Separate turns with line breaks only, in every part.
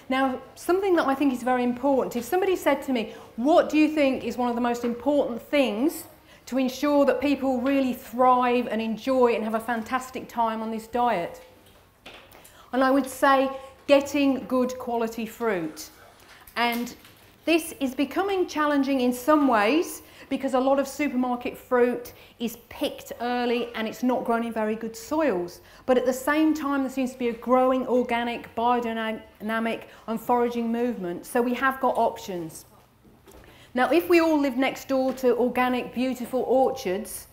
Now, something that I think is very important, if somebody said to me, what do you think is one of the most important things to ensure that people really thrive and enjoy and have a fantastic time on this diet? And I would say getting good quality fruit. And this is becoming challenging in some ways because a lot of supermarket fruit is picked early and it's not grown in very good soils. But at the same time, there seems to be a growing organic, biodynamic and foraging movement. So we have got options. Now, if we all lived next door to organic, beautiful orchards,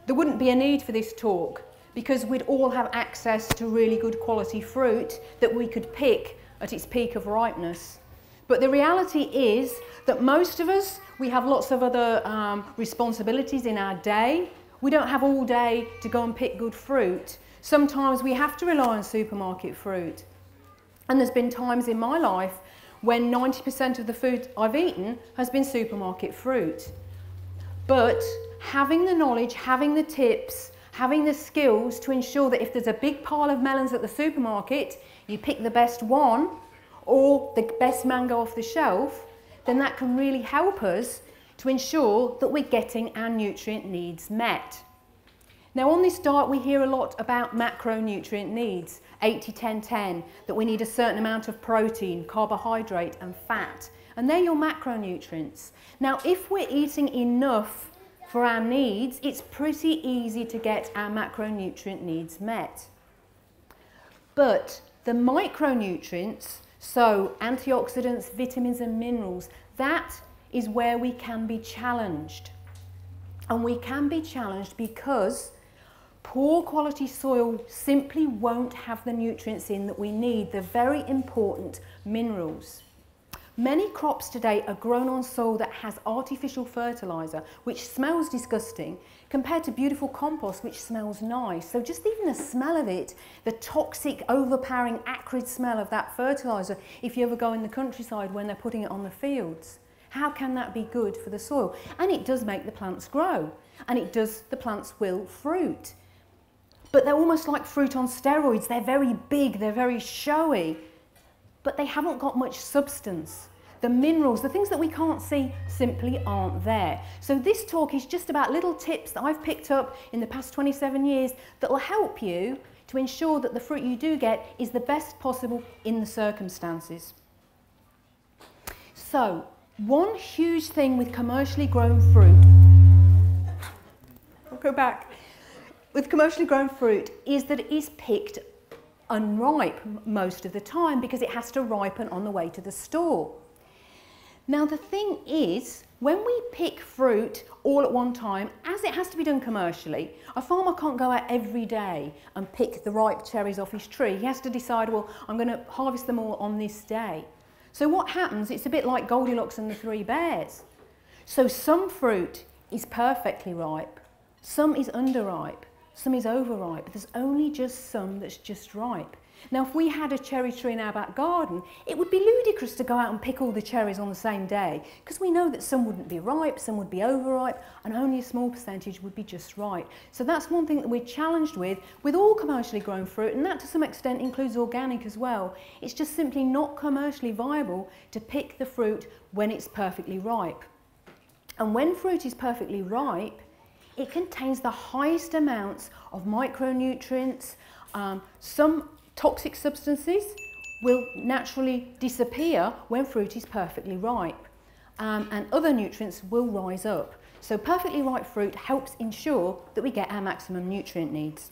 there wouldn't be a need for this talk because we'd all have access to really good quality fruit that we could pick at its peak of ripeness. But the reality is that most of us, we have lots of other responsibilities in our day. We don't have all day to go and pick good fruit. Sometimes we have to rely on supermarket fruit. And there's been times in my life when 90% of the food I've eaten has been supermarket fruit. But having the knowledge, having the tips, having the skills to ensure that if there's a big pile of melons at the supermarket, you pick the best one or the best mango off the shelf, then that can really help us to ensure that we're getting our nutrient needs met. Now on this diet we hear a lot about macronutrient needs, 80-10-10, that we need a certain amount of protein, carbohydrate and fat, and they're your macronutrients. Now if we're eating enough for our needs, it's pretty easy to get our macronutrient needs met. But the micronutrients, so antioxidants, vitamins and minerals, that is where we can be challenged. And we can be challenged because poor quality soil simply won't have the nutrients in that we need, the very important minerals. Many crops today are grown on soil that has artificial fertiliser, which smells disgusting, compared to beautiful compost, which smells nice. So just even the smell of it, the toxic, overpowering, acrid smell of that fertiliser, if you ever go in the countryside when they're putting it on the fields, how can that be good for the soil? And it does make the plants grow, and the plants will fruit. But they're almost like fruit on steroids. They're very big, they're very showy, but they haven't got much substance. The minerals, the things that we can't see, simply aren't there. So this talk is just about little tips that I've picked up in the past 27 years that will help you to ensure that the fruit you do get is the best possible in the circumstances. So, one huge thing with commercially grown fruit, I'll go back, with commercially grown fruit is that it is picked unripe most of the time because it has to ripen on the way to the store. Now the thing is, when we pick fruit all at one time, as it has to be done commercially, a farmer can't go out every day and pick the ripe cherries off his tree. He has to decide, well, I'm going to harvest them all on this day. So what happens, it's a bit like Goldilocks and the Three Bears. So some fruit is perfectly ripe, some is underripe, some is overripe, but there's only just some that's just ripe. Now if we had a cherry tree in our back garden, it would be ludicrous to go out and pick all the cherries on the same day, because we know that some wouldn't be ripe, some would be overripe, and only a small percentage would be just right. So that's one thing that we're challenged with all commercially grown fruit, and that to some extent includes organic as well. It's just simply not commercially viable to pick the fruit when it's perfectly ripe. And when fruit is perfectly ripe, it contains the highest amounts of micronutrients. Some toxic substances will naturally disappear when fruit is perfectly ripe, and other nutrients will rise up. So perfectly ripe fruit helps ensure that we get our maximum nutrient needs.